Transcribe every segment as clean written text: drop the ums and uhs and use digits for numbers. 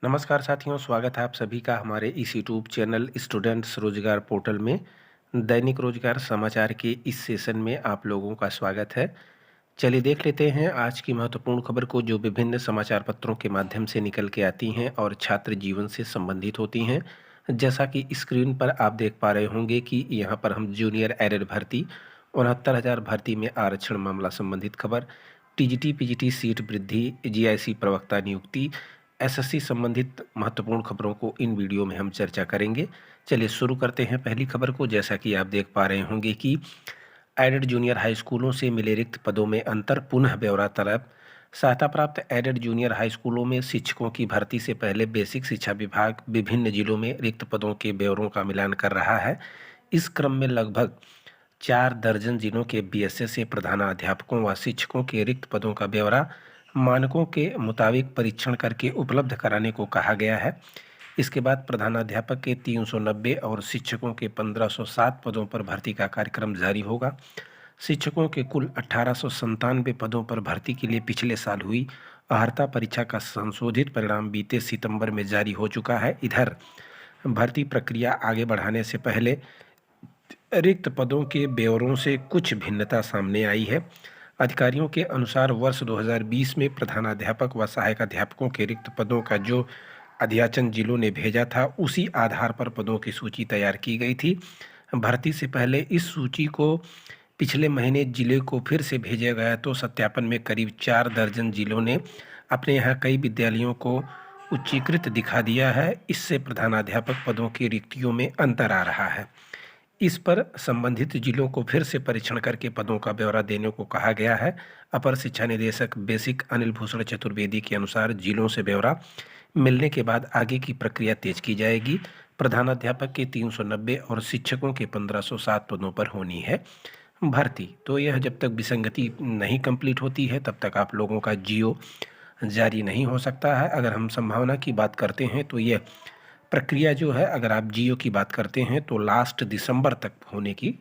नमस्कार साथियों, स्वागत है आप सभी का हमारे इस यूट्यूब चैनल स्टूडेंट्स रोजगार पोर्टल में। दैनिक रोजगार समाचार के इस सेशन में आप लोगों का स्वागत है। चलिए देख लेते हैं आज की महत्वपूर्ण खबर को, जो विभिन्न समाचार पत्रों के माध्यम से निकल के आती हैं और छात्र जीवन से संबंधित होती हैं। जैसा कि स्क्रीन पर आप देख पा रहे होंगे कि यहाँ पर हम जूनियर एडेड भर्ती 69,000 भर्ती में आरक्षण मामला संबंधित खबर, टीजीटी पीजीटी सीट वृद्धि, जीआईसी प्रवक्ता नियुक्ति, एसएससी संबंधित महत्वपूर्ण खबरों को इन वीडियो में हम चर्चा करेंगे। चलिए शुरू करते हैं पहली खबर को। जैसा कि आप देख पा रहे होंगे कि एडेड जूनियर हाई स्कूलों से मिले रिक्त पदों में अंतर, पुनः ब्यौरा तलब। सहायता प्राप्त एडेड जूनियर हाई स्कूलों में शिक्षकों की भर्ती से पहले बेसिक शिक्षा विभाग विभिन्न जिलों में रिक्त पदों के ब्यौरों का मिलान कर रहा है। इस क्रम में लगभग 4 दर्जन जिलों के बीएसएस से प्रधानाध्यापकों व शिक्षकों के रिक्त पदों का ब्यौरा मानकों के मुताबिक परीक्षण करके उपलब्ध कराने को कहा गया है। इसके बाद प्रधानाध्यापक के 390 और शिक्षकों के 1507 पदों पर भर्ती का कार्यक्रम जारी होगा। शिक्षकों के कुल 1897 पदों पर भर्ती के लिए पिछले साल हुई अर्हता परीक्षा का संशोधित परिणाम बीते सितंबर में जारी हो चुका है। इधर भर्ती प्रक्रिया आगे बढ़ाने से पहले रिक्त पदों के ब्यौरों से कुछ भिन्नता सामने आई है। अधिकारियों के अनुसार वर्ष 2020 में प्रधानाध्यापक व सहायक अध्यापकों के रिक्त पदों का जो अध्याचन जिलों ने भेजा था, उसी आधार पर पदों की सूची तैयार की गई थी। भर्ती से पहले इस सूची को पिछले महीने जिले को फिर से भेजा गया तो सत्यापन में करीब 4 दर्जन जिलों ने अपने यहाँ कई विद्यालयों को उच्चीकृत दिखा दिया है। इससे प्रधानाध्यापक पदों की रिक्तियों में अंतर आ रहा है। इस पर संबंधित जिलों को फिर से परीक्षण करके पदों का ब्यौरा देने को कहा गया है। अपर शिक्षा निदेशक बेसिक अनिल भूषण चतुर्वेदी के अनुसार जिलों से ब्यौरा मिलने के बाद आगे की प्रक्रिया तेज की जाएगी। प्रधानाध्यापक के 390 और शिक्षकों के 1507 पदों पर होनी है भर्ती। तो यह जब तक विसंगति नहीं कंप्लीट होती है तब तक आप लोगों का जीओ जारी नहीं हो सकता है। अगर हम संभावना की बात करते हैं तो यह प्रक्रिया जो है, अगर आप जीओ की बात करते हैं तो लास्ट दिसंबर तक होने की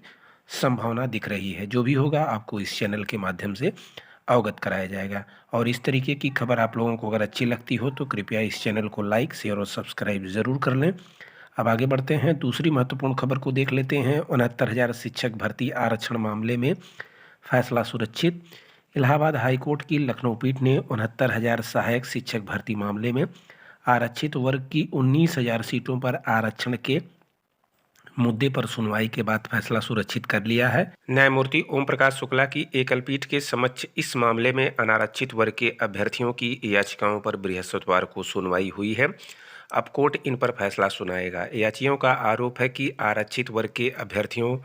संभावना दिख रही है। जो भी होगा आपको इस चैनल के माध्यम से अवगत कराया जाएगा। और इस तरीके की खबर आप लोगों को अगर अच्छी लगती हो तो कृपया इस चैनल को लाइक, शेयर और सब्सक्राइब ज़रूर कर लें। अब आगे बढ़ते हैं, दूसरी महत्वपूर्ण खबर को देख लेते हैं। 69,000 शिक्षक भर्ती आरक्षण मामले में फैसला सुरक्षित। इलाहाबाद हाईकोर्ट की लखनऊ पीठ ने 69,000 सहायक शिक्षक भर्ती मामले में आरक्षित वर्ग की 19,000 सीटों पर आरक्षण के मुद्दे पर सुनवाई के बाद फैसला सुरक्षित कर लिया है। न्यायमूर्ति ओम प्रकाश शुक्ला की एकल पीठ के समक्ष इस मामले में अनारक्षित वर्ग के अभ्यर्थियों की याचिकाओं पर बृहस्पतिवार को सुनवाई हुई है। अब कोर्ट इन पर फैसला सुनाएगा। याचिकाओं का आरोप है कि आरक्षित वर्ग के अभ्यर्थियों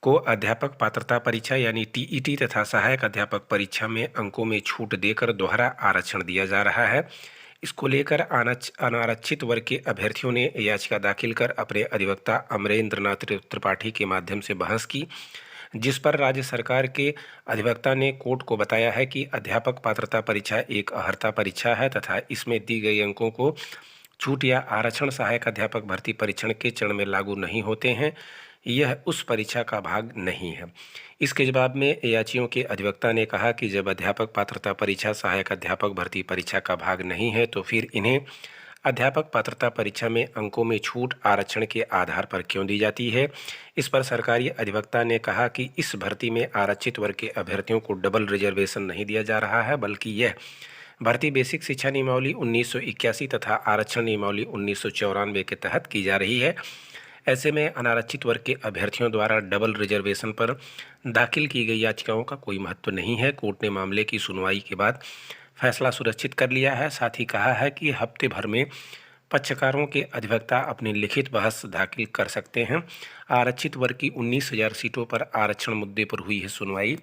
को अध्यापक पात्रता परीक्षा यानी टीईटी तथा सहायक अध्यापक परीक्षा में अंकों में छूट देकर दोहरा आरक्षण दिया जा रहा है। इसको लेकर अनारक्षित वर्ग के अभ्यर्थियों ने याचिका दाखिल कर अपने अधिवक्ता अमरेंद्र नाथ त्रिपाठी के माध्यम से बहस की, जिस पर राज्य सरकार के अधिवक्ता ने कोर्ट को बताया है कि अध्यापक पात्रता परीक्षा एक अर्हता परीक्षा है तथा इसमें दी गई अंकों को छूट या आरक्षण सहायक अध्यापक भर्ती परीक्षण के चरण में लागू नहीं होते हैं। यह उस परीक्षा का भाग नहीं है। इसके जवाब में याचियों के अधिवक्ता ने कहा कि जब अध्यापक पात्रता परीक्षा सहायक अध्यापक भर्ती परीक्षा का भाग नहीं है तो फिर इन्हें अध्यापक पात्रता परीक्षा में अंकों में छूट आरक्षण के आधार पर क्यों दी जाती है। इस पर सरकारी अधिवक्ता ने कहा कि इस भर्ती में आरक्षित वर्ग के अभ्यर्थियों को डबल रिजर्वेशन नहीं दिया जा रहा है, बल्कि यह भर्ती बेसिक शिक्षा नियमावली 1981 तथा आरक्षण नियमावली 1994 के तहत की जा रही है। ऐसे में अनारक्षित वर्ग के अभ्यर्थियों द्वारा डबल रिजर्वेशन पर दाखिल की गई याचिकाओं का कोई महत्व नहीं है। कोर्ट ने मामले की सुनवाई के बाद फैसला सुरक्षित कर लिया है। साथ ही कहा है कि हफ्ते भर में पक्षकारों के अधिवक्ता अपनी लिखित बहस दाखिल कर सकते हैं। आरक्षित वर्ग की 19,000 सीटों पर आरक्षण मुद्दे पर हुई है सुनवाई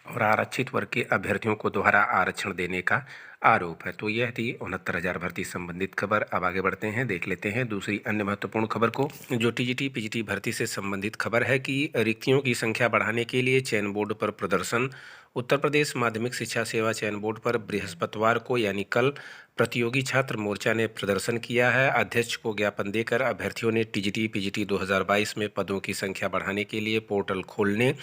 और आरक्षित वर्ग के अभ्यर्थियों को दोहरा आरक्षण देने का आरोप है। तो यह थी 69,000 भर्ती संबंधित खबर। अब आगे बढ़ते हैं, देख लेते हैं दूसरी अन्य महत्वपूर्ण खबर को, जो टीजीटी पीजीटी भर्ती से संबंधित खबर है कि रिक्तियों की संख्या बढ़ाने के लिए चयन बोर्ड पर प्रदर्शन। उत्तर प्रदेश माध्यमिक शिक्षा सेवा चयन बोर्ड पर बृहस्पतिवार को यानी कल प्रतियोगी छात्र मोर्चा ने प्रदर्शन किया है। अध्यक्ष को ज्ञापन देकर अभ्यर्थियों ने टीजीटी पीजीटी 2022 में पदों की संख्या बढ़ाने के लिए पोर्टल खोलने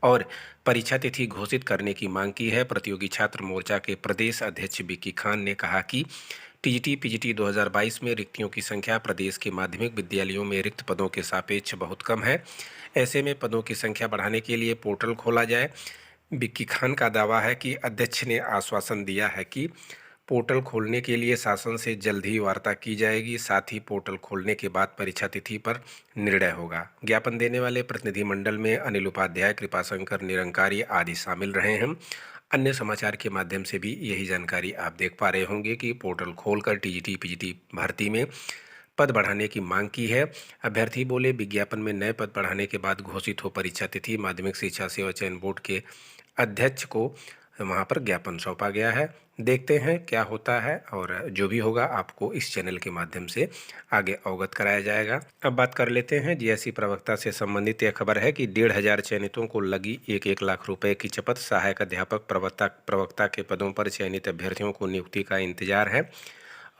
और परीक्षा तिथि घोषित करने की मांग की है। प्रतियोगी छात्र मोर्चा के प्रदेश अध्यक्ष विक्की खान ने कहा कि टीजीटी पीजीटी 2022 में रिक्तियों की संख्या प्रदेश के माध्यमिक विद्यालयों में रिक्त पदों के सापेक्ष बहुत कम है। ऐसे में पदों की संख्या बढ़ाने के लिए पोर्टल खोला जाए। विक्की खान का दावा है कि अध्यक्ष ने आश्वासन दिया है कि पोर्टल खोलने के लिए शासन से जल्द ही वार्ता की जाएगी। साथ ही पोर्टल खोलने के बाद परीक्षा तिथि पर निर्णय होगा। ज्ञापन देने वाले प्रतिनिधिमंडल में अनिल उपाध्याय, कृपाशंकर निरंकारी आदि शामिल रहे हैं। अन्य समाचार के माध्यम से भी यही जानकारी आप देख पा रहे होंगे कि पोर्टल खोलकर टीजीटी पीजीटी भर्ती में पद बढ़ाने की मांग की है। अभ्यर्थी बोले, विज्ञापन में नए पद बढ़ाने के बाद घोषित हो परीक्षा तिथि। माध्यमिक शिक्षा सेवा चयन बोर्ड के अध्यक्ष को वहां पर ज्ञापन सौंपा गया है। देखते हैं क्या होता है और जो भी होगा आपको इस चैनल के माध्यम से आगे अवगत कराया जाएगा। अब बात कर लेते हैं जीएससी प्रवक्ता से संबंधित। यह खबर है कि 1,500 चयनितों को लगी 1-1 लाख रुपए की शपथ। सहायक अध्यापक प्रवक्ता के पदों पर चयनित अभ्यर्थियों को नियुक्ति का इंतजार है।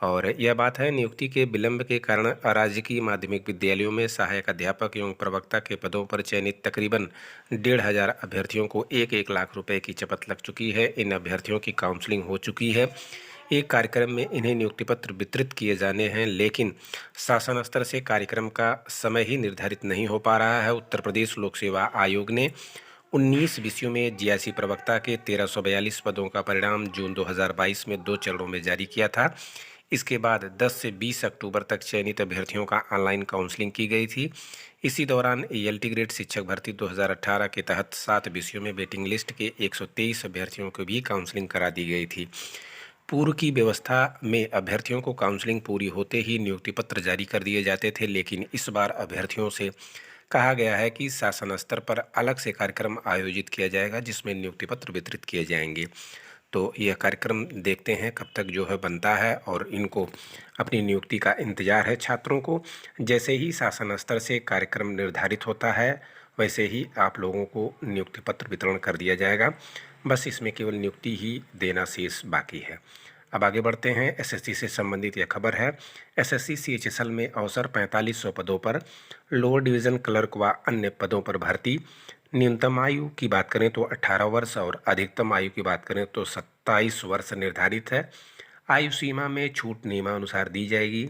और यह बात है, नियुक्ति के विलंब के कारण अराजकीय माध्यमिक विद्यालयों में सहायक अध्यापक एवं प्रवक्ता के पदों पर चयनित तकरीबन 1,500 अभ्यर्थियों को 1-1 लाख रुपए की शपथ लग चुकी है। इन अभ्यर्थियों की काउंसलिंग हो चुकी है। एक कार्यक्रम में इन्हें नियुक्ति पत्र वितरित किए जाने हैं, लेकिन शासन स्तर से कार्यक्रम का समय ही निर्धारित नहीं हो पा रहा है। उत्तर प्रदेश लोक सेवा आयोग ने 19 विषयों में जीआईसी प्रवक्ता के 1342 पदों का परिणाम जून 2022 में 2 चरणों में जारी किया था। इसके बाद 10 से 20 अक्टूबर तक चयनित अभ्यर्थियों का ऑनलाइन काउंसलिंग की गई थी। इसी दौरान एएलटी ग्रेड शिक्षक भर्ती 2018 के तहत 7 विषयों में वेटिंग लिस्ट के 123 अभ्यर्थियों को भी काउंसलिंग करा दी गई थी। पूर्व की व्यवस्था में अभ्यर्थियों को काउंसलिंग पूरी होते ही नियुक्ति पत्र जारी कर दिए जाते थे, लेकिन इस बार अभ्यर्थियों से कहा गया है कि शासन स्तर पर अलग से कार्यक्रम आयोजित किया जाएगा जिसमें नियुक्ति पत्र वितरित किए जाएंगे। तो यह कार्यक्रम देखते हैं कब तक जो है बनता है और इनको अपनी नियुक्ति का इंतजार है छात्रों को। जैसे ही शासन स्तर से कार्यक्रम निर्धारित होता है वैसे ही आप लोगों को नियुक्ति पत्र वितरण कर दिया जाएगा। बस इसमें केवल नियुक्ति ही देना शेष बाकी है। अब आगे बढ़ते हैं। एसएससी से संबंधित यह खबर है। एसएससी सीएचएसएल में अवसर 4500 पदों पर, लोअर डिवीज़न क्लर्क व अन्य पदों पर भर्ती। न्यूनतम आयु की बात करें तो 18 वर्ष और अधिकतम आयु की बात करें तो 27 वर्ष निर्धारित है। आयु सीमा में छूट नियमानुसार दी जाएगी।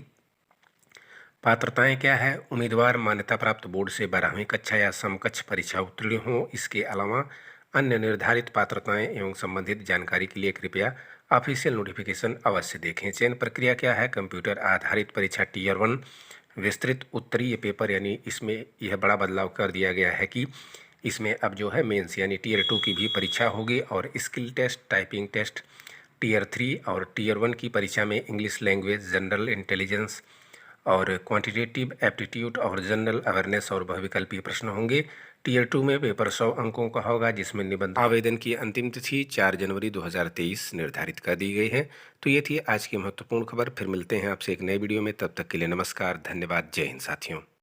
पात्रताएं क्या है? उम्मीदवार मान्यता प्राप्त बोर्ड से 12वीं कक्षा या समकक्ष परीक्षा उत्तीर्ण हो। इसके अलावा अन्य निर्धारित पात्रताएं एवं संबंधित जानकारी के लिए कृपया ऑफिशियल नोटिफिकेशन अवश्य देखें। चयन प्रक्रिया क्या है? कंप्यूटर आधारित परीक्षा टीयर 1 विस्तृत उत्तरीय पेपर, यानी इसमें यह बड़ा बदलाव कर दिया गया है कि इसमें अब जो है मेंस यानी टीयर 2 की भी परीक्षा होगी और skill test, typing test tier 3 और टीयर 1 की परीक्षा में इंग्लिश लैंग्वेज, जनरल इंटेलिजेंस और क्वांटिटेटिव एप्टीट्यूड और जनरल अवेयरनेस और बहुविकल्पीय प्रश्न होंगे। टीयर 2 में पेपर 100 अंकों का होगा जिसमें निबंध आवेदन की अंतिम तिथि 4 जनवरी 2023 निर्धारित कर दी गई है। तो ये थी आज की महत्वपूर्ण खबर। फिर मिलते हैं आपसे एक नए वीडियो में। तब तक के लिए नमस्कार, धन्यवाद, जय हिंद साथियों।